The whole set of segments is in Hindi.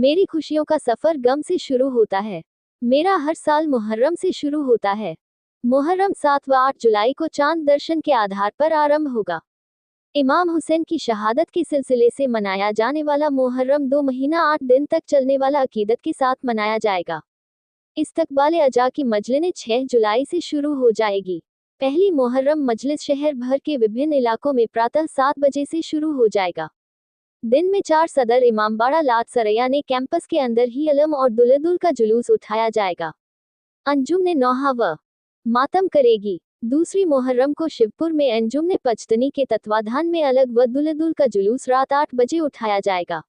मेरी खुशियों का सफर गम से शुरू होता है। मेरा हर साल मुहर्रम से शुरू होता है। मुहर्रम 7 व 8 जुलाई को चांद दर्शन के आधार पर आरंभ होगा। इमाम हुसैन की शहादत के सिलसिले से मनाया जाने वाला मुहर्रम 2 महीना 8 दिन तक चलने वाला अकीदत के साथ मनाया जाएगा। इस्तकबाल अजा की मजलिसें 6 जुलाई से शुरू हो जाएगी। पहली मुहर्रम मजलिस शहर भर के विभिन्न इलाकों में प्रातः 7 बजे से शुरू हो जाएगा। दिन में 4 सदर इमामबाड़ा लाट सरैया कैंपस के अंदर ही अलम और दुल्हे-दुल्हन का जुलूस उठाया जाएगा। अंजुम ने नौहा व मातम करेगी। दूसरी मुहर्रम को शिवपुर में अंजुम ने पचतनी के तत्वाधान में अलग व दुल्हे-दुल्हन का जुलूस रात 8 बजे उठाया जाएगा।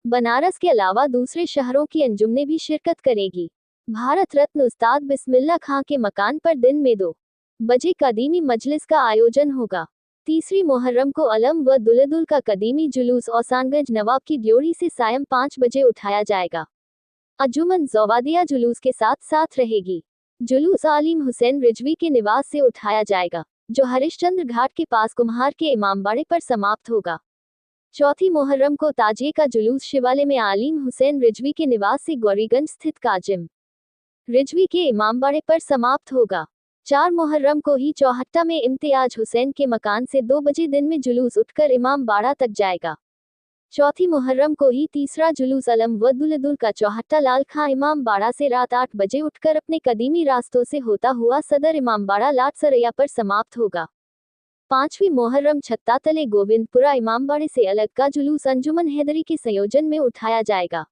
बनारस के अलावा दूसरे शहरों की अंजुम ने भी शिरकत करेगी। भारत रत्न उस्ताद बिस्मिल्लाह खां के मकान पर दिन में 2 बजे कदीमी मजलिस का आयोजन होगा। तीसरी मुहर्रम को अलम व दुल्हे-दुल्हन का कदीमी जुलूस औसानगंज नवाब की ड्योढ़ी से सायं 5 बजे उठाया जाएगा। अंजुमन ज़वादिया जुलूस के साथ साथ रहेगी। जुलूस आलिम हुसैन रिजवी के निवास से उठाया जाएगा, जो हरिश्चंद्र घाट के पास कुम्हार के इमामबाड़े पर समाप्त होगा। चौथी मुहर्रम को ताजिए का जुलूस शिवाले में आलिम हुसैन रिजवी के निवास से गौरीगंज स्थित काजिम रिजवी के इमामबाड़े पर समाप्त होगा। 4 मुहर्रम को ही चौहट्टा में इम्तियाज हुसैन के मकान से 2 बजे दिन में जुलूस उठकर इमामबाड़ा तक जाएगा। चौथी मुहर्रम को ही तीसरा जुलूस अलम व दुल्हे-दुल्हन का चौहट्टा लाल खां इमामबाड़ा से रात 8 बजे उठकर अपने कदीमी रास्तों से होता हुआ सदर इमामबाड़ा लाट सरैया पर समाप्त होगा। पांचवी मुहर्रम छत्तातले गोविंदपुरा इमामबाड़े से अलग का जुलूस अंजुमन हैदरी के संयोजन में उठाया जाएगा।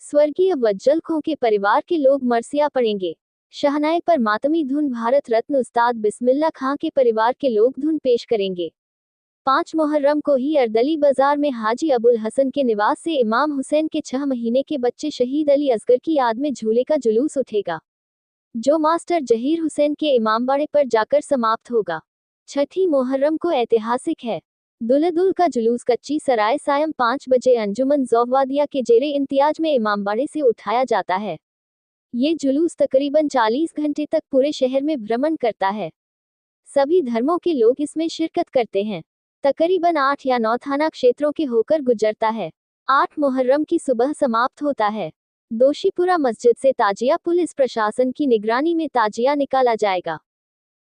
स्वर्गीय वज्जल खों के परिवार के लोग मरसिया पढ़ेंगे। शहनाई पर मातमी धुन भारत रत्न उस्ताद बिस्मिल्लाह खां के परिवार के लोग धुन पेश करेंगे। 5 मुहर्रम को ही अर्दली बाजार में हाजी अबुल हसन के निवास से इमाम हुसैन के 6 महीने के बच्चे शहीद अली असगर की याद में झूले का जुलूस उठेगा, जो मास्टर जहीर हुसैन के इमामबाड़े पर जाकर समाप्त होगा। छठी मुहर्रम को ऐतिहासिक है। दुल्हे-दुल्हन का जुलूस कच्ची सराय सायं 5 बजे अंजुमन ज़वादिया के जेरे इम्तियाज में इमामबाड़े से उठाया जाता है। ये जुलूस तकरीबन 40 घंटे तक पूरे शहर में भ्रमण करता है। सभी धर्मों के लोग इसमें शिरकत करते हैं। तकरीबन 8 या 9 थाना क्षेत्रों के होकर गुजरता है। 8 मुहर्रम की सुबह समाप्त होता है। दोशीपुरा मस्जिद से ताजिया पुलिस प्रशासन की निगरानी में ताजिया निकाला जाएगा,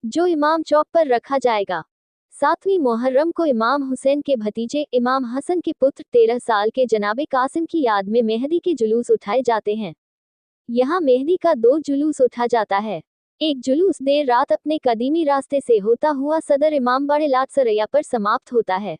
जो इमाम चौक पर रखा जाएगा। 7वीं मुहर्रम को इमाम हुसैन के भतीजे इमाम हसन के पुत्र 13 साल के जनाबे कासिम की याद में मेहदी के जुलूस उठाए जाते हैं। यहाँ मेहदी का 2 जुलूस उठा जाता है। एक जुलूस देर रात अपने कदीमी रास्ते से होता हुआ सदर इमामबाड़े लाट सरैया पर समाप्त होता है।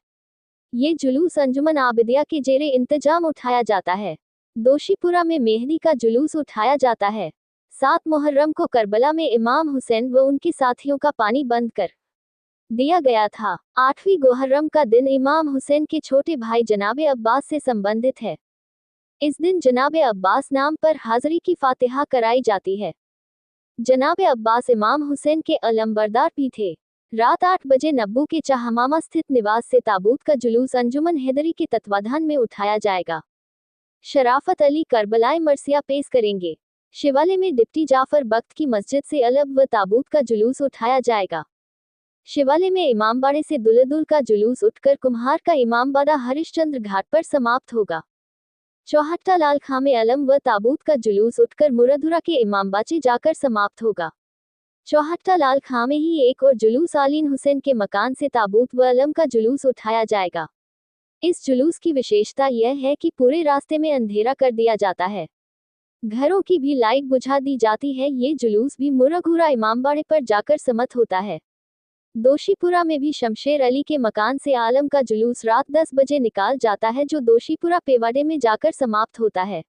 ये जुलूस अंजुमन आबिदिया के जेरे इंतजाम उठाया जाता है। दोशीपुरा में मेहदी का जुलूस उठाया जाता है। 7 मुहर्रम को करबला में इमाम हुसैन व उनके साथियों का पानी बंद कर दिया गया था। 8वीं मुहर्रम का दिन इमाम हुसैन के छोटे भाई जनाबे अब्बास से संबंधित है। इस दिन जनाबे अब्बास नाम पर हाज़री की फातिहा कराई जाती है। जनाबे अब्बास इमाम हुसैन के अलंबरदार भी थे। रात 8 बजे नब्बू के चाहमामा स्थित निवास से ताबूत का जुलूस अंजुमन हैदरी के तत्वाधान में उठाया जाएगा। शराफत अली करबलाई मरसिया पेश करेंगे। शिवाले में डिप्टी जाफर बख्त की मस्जिद से अलग व ताबूत का जुलूस उठाया जाएगा। शिवाले में इमामबाड़े से दुल्हे-दुल्हन का जुलूस उठकर कुम्हार का इमामबाड़ा हरिश्चंद्र घाट पर समाप्त होगा। चौहट्टा लाल खां में अलम व ताबूत का जुलूस उठकर मुरादुरा के इमामबाचे जाकर समाप्त होगा। चौहट्टा लाल खां में ही एक और जुलूस आलीन हुसैन के मकान से ताबूत व अलम का जुलूस उठाया जाएगा। इस जुलूस की विशेषता यह है कि पूरे रास्ते में अंधेरा कर दिया जाता है। घरों की भी लाइट बुझा दी जाती है। ये जुलूस भी मुरादुरा इमामबाड़े पर जाकर समाप्त होता है। दोशीपुरा में भी शमशेर अली के मकान से आलम का जुलूस रात 10 बजे निकाल जाता है, जो दोशीपुरा पेवाड़े में जाकर समाप्त होता है।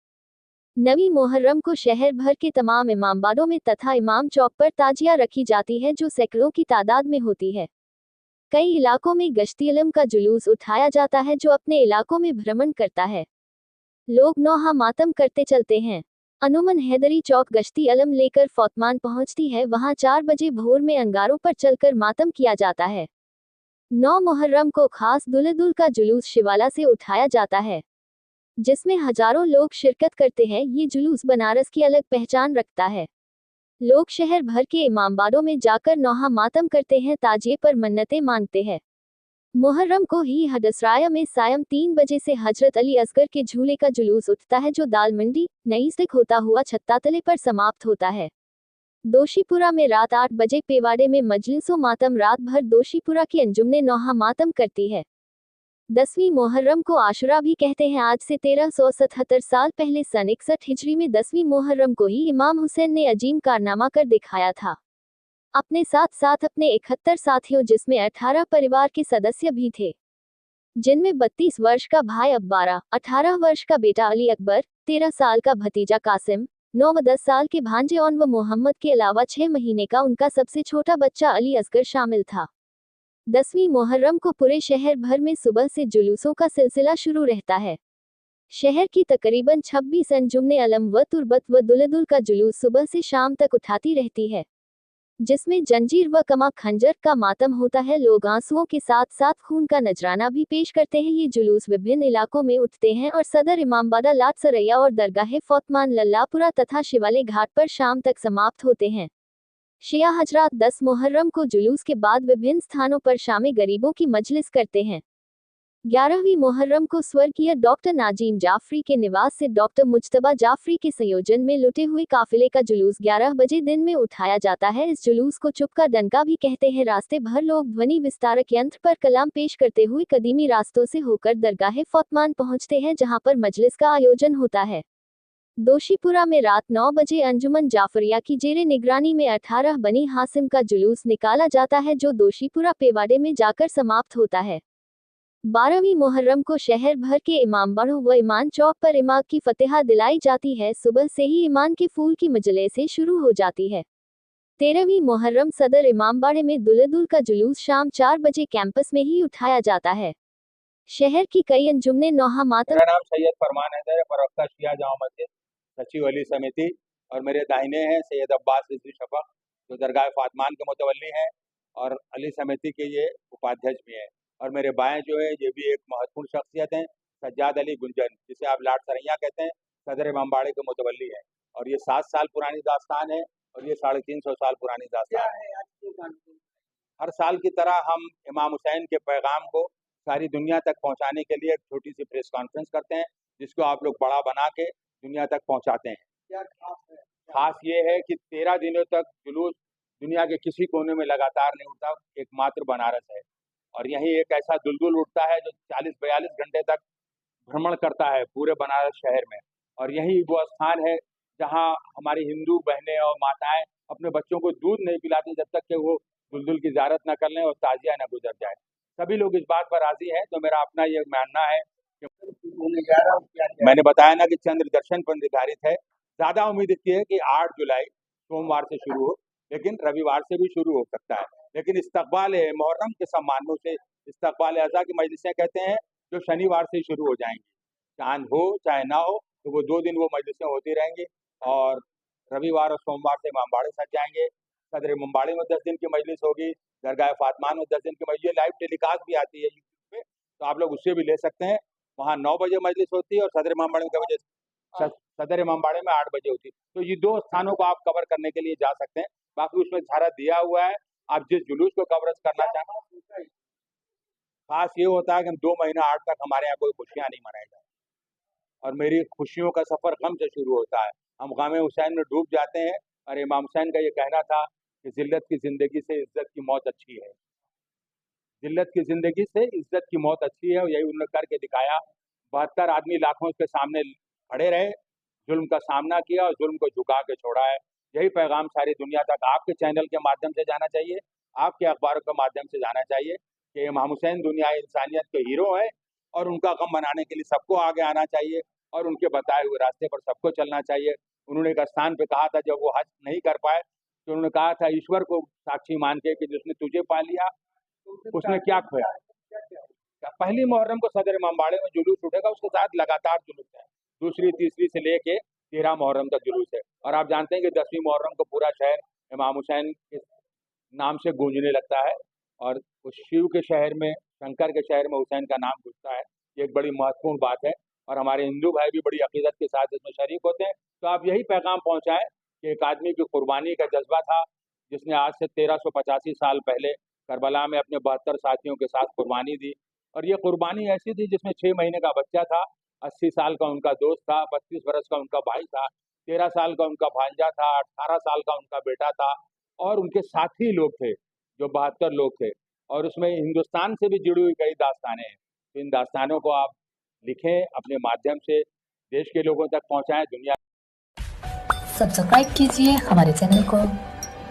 9वीं मुहर्रम को शहर भर के तमाम इमामबाड़ों में तथा इमाम चौक पर ताजिया रखी जाती है, जो सैकड़ों की तादाद में होती है। कई इलाकों में गश्ती अलम का जुलूस उठाया जाता है, जो अपने इलाकों में भ्रमण करता है। लोग नौहा मातम करते चलते हैं। अनुमन हैदरी चौक गश्ती अलम लेकर फौतमान पहुंचती है। वहां 4 बजे भोर में अंगारों पर चलकर मातम किया जाता है। 9 मुहर्रम को खास दुल्हे-दुल्हन का जुलूस शिवाला से उठाया जाता है, जिसमें हजारों लोग शिरकत करते हैं। ये जुलूस बनारस की अलग पहचान रखता है। लोग शहर भर के इमामबाड़ों में जाकर नौहा मातम करते हैं, ताजिए पर मन्नतें मांगते हैं। मुहर्रम को ही हडसराया में सायं 3 बजे से हजरत अली असगर के झूले का जुलूस उठता है जो दाल मंडी नई से होता हुआ छत्तातले पर समाप्त होता है। दोशीपुरा में रात 8 बजे पेवाड़े में मजलिसो मातम रात भर दोशीपुरा की अंजुमने नौहा मातम करती है। 10वीं मुहर्रम को आशुरा भी कहते हैं। आज से 1377 साल पहले सन 61 हिजरी में 10वीं मुहर्रम को ही इमाम हुसैन ने अजीम कारनामा कर दिखाया था। अपने साथ साथ अपने 71 साथियों जिसमें 18 परिवार के सदस्य भी थे, जिनमें 32 वर्ष का भाई अब्बारा, 18 वर्ष का बेटा अली अकबर, 13 साल का भतीजा कासिम, 9 व 10 साल के भांजे और व मोहम्मद के अलावा 6 महीने का उनका सबसे छोटा बच्चा अली असगर शामिल था। 10वीं मुहर्रम को पूरे शहर भर में सुबह से जुलूसों का सिलसिला शुरू रहता है। शहर की तकरीबन 26 अंजुमने अलम व तुरबत व दुलदुल का जुलूस सुबह से शाम तक उठाती रहती है, जिसमें जंजीर व कमा खंजर का मातम होता है। लोग आंसुओं के साथ साथ खून का नजराना भी पेश करते हैं। ये जुलूस विभिन्न इलाकों में उठते हैं और सदर इमामबाड़ा लाट सरैया और दरगाह फौतमान लल्लापुरा तथा शिवाले घाट पर शाम तक समाप्त होते हैं। शिया हजरात 10 मुहर्रम को जुलूस के बाद विभिन्न स्थानों पर शामे गरीबों की मजलिस करते हैं। 11वीं मुहर्रम को स्वर्गीय डॉक्टर नाजीम जाफरी के निवास से डॉक्टर मुज्तबा जाफरी के संयोजन में लुटे हुए काफिले का जुलूस 11 बजे दिन में उठाया जाता है। इस जुलूस को चुप का डंका भी कहते हैं। रास्ते भर लोग ध्वनि विस्तारक यंत्र पर कलाम पेश करते हुए कदीमी रास्तों से होकर दरगाह फौतमान पहुंचते हैं, जहां पर मजलिस का आयोजन होता है। दोशीपुरा में रात 9 बजे अंजुमन जाफरिया की जेरे निगरानी में 18 बनी हासिम का जुलूस निकाला जाता है, जो दोशीपुरा पेवाड़े में जाकर समाप्त होता है। 12वीं मुहर्रम को शहर भर के इमामबाड़ों व ईमान चौक पर इमाम की फतेहा दिलाई जाती है। सुबह से ही ईमान के फूल की मजलिसें शुरू हो जाती है। 13वीं मुहर्रम सदर इमामबाड़े में दुलदुल का जुलूस शाम 4 बजे कैंपस में ही उठाया जाता है। शहर की कई अंजुमने नौहा मातम। मेरा नाम सैयद फरमान है, प्रवक्ता शिया जामा मस्जिद, सचिव अली समिति, और मेरे दाहिने हैं सैयद अब्बास रिजवी शफक जो दरगाह फातमान के मुतवल्ली हैं और अली समिति के ये उपाध्यक्ष भी हैं। और मेरे बाएं जो है ये भी एक महत्वपूर्ण शख्सियत हैं, सज्जाद अली गुंजन, जिसे आप लाट सरैया कहते हैं, सदर इमामबाड़े के मुतवल्ली हैं। और ये 7 साल पुरानी दास्तान है और ये 350 साल पुरानी दास्तान है। हर साल की तरह हम इमाम हुसैन के पैगाम को सारी दुनिया तक पहुंचाने के लिए एक छोटी सी प्रेस कॉन्फ्रेंस करते हैं, जिसको आप लोग बड़ा बना के दुनिया तक पहुंचाते हैं। क्या खास है? खास ये है कि 13 दिनों तक जुलूस दुनिया के किसी कोने में लगातार नहीं उठता, एकमात्र बनारस है। और यहीं एक ऐसा दुलदुल उठता है जो 40-42 घंटे तक भ्रमण करता है पूरे बनारस शहर में। और यही वो स्थान है जहाँ हमारी हिंदू बहनें और माताएं अपने बच्चों को दूध नहीं पिलाती जब तक कि वो दुलदुल की ज़ियारत न कर लें और ताजिया न गुजर जाए। सभी लोग इस बात पर राजी हैं, तो मेरा अपना ये मानना है कि मैंने बताया ना कि चंद्र दर्शन पर निर्धारित है। ज़्यादा उम्मीद इसकी है कि 8 जुलाई सोमवार से शुरू हो, लेकिन रविवार से भी शुरू हो सकता है। लेकिन इस्तकबाल मुहर्रम के सम्मान में उसे इस्तकबाल अज़ा की मजलिसें कहते हैं, जो शनिवार से शुरू हो जाएंगी। चांद हो चाहे ना हो, तो वो 2 दिन वो मजलिसें होती रहेंगी। और रविवार और सोमवार से इमामबाड़े सज जाएंगे। सदर इमामबाड़े में 10 दिन की मजलिस होगी, दरगाह फातमान में 10 दिन की मजलिस। लाइव टेलीकास्ट भी आती है यूट्यूब पे, तो आप लोग उससे भी ले सकते हैं। वहाँ 9 बजे मजलिस होती है और सदर इमामबाड़े में सदर इमामबाड़े में 8 बजे होती है। तो ये 2 स्थानों को आप कवर करने के लिए जा सकते हैं। बाकी उसमें सारा दिया हुआ है, आप जिस जुलूस को कवरेज करना चाहें। खास ये होता है कि हम 2 महीना 8 तक हमारे यहाँ कोई खुशियाँ नहीं मनाई जाती और मेरी खुशियों का सफर गम से शुरू होता है। हम गम हुसैन में डूब जाते हैं। और इमाम हुसैन का ये कहना था कि जिल्लत की जिंदगी से इज्जत की मौत अच्छी है। जिल्लत की जिंदगी से इज्जत की मौत अच्छी है, और यही उन्होंने करके दिखाया। 72 आदमी लाखों के सामने खड़े रहे, जुल्म का सामना किया और जुल्म को झुका के छोड़ा है। यही पैगाम सारी दुनिया तक आपके चैनल के माध्यम से जाना चाहिए, आपके अखबारों के माध्यम से जाना चाहिए कि इमाम हुसैन दुनिया इंसानियत के हीरो हैं और उनका गम मनाने के लिए सबको आगे आना चाहिए और उनके बताए हुए रास्ते पर सबको चलना चाहिए। उन्होंने एक स्थान पे कहा था, जब वो हज नहीं कर पाए, तो उन्होंने कहा था ईश्वर को साक्षी मान के कि जिसने तुझे पा लिया उसने क्या खोया। पहली मुहर्रम को सदर इमामबाड़े में जुलूस उठेगा, उसके साथ लगातार जुलूस है। दूसरी तीसरी से लेके 13 मुहर्रम तक जुलूस है। और आप जानते हैं कि 10वीं मुहर्रम को पूरा शहर इमाम हुसैन के नाम से गूंजने लगता है और उस शिव के शहर में, शंकर के शहर में हुसैन का नाम गूंजता है। ये एक बड़ी महत्वपूर्ण बात है और हमारे हिंदू भाई भी बड़ी अकीदत के साथ इसमें शरीक होते हैं। तो आप यही पैगाम पहुँचाएं कि एक आदमी की कुर्बानी का जज्बा था, जिसने आज से 1385 साल पहले करबला में अपने 72 साथियों के साथ कुर्बानी दी। और ये कुर्बानी ऐसी थी जिसमें 6 महीने का बच्चा था, 80 साल का उनका दोस्त था, 32 बरस का उनका भाई था, 13 साल का उनका भांजा था, 18 साल का उनका बेटा था और उनके साथी लोग थे जो 72 लोग थे। और उसमें हिंदुस्तान से भी जुड़ी हुई कई दास्तानें हैं। तो इन दास्तानों को आप लिखें, अपने माध्यम से देश के लोगों तक पहुंचाएं, दुनिया। सब्सक्राइब कीजिए हमारे चैनल को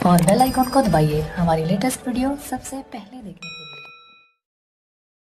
और बेल आइकॉन को दबाइए हमारी लेटेस्ट वीडियो सबसे पहले देखने के लिए।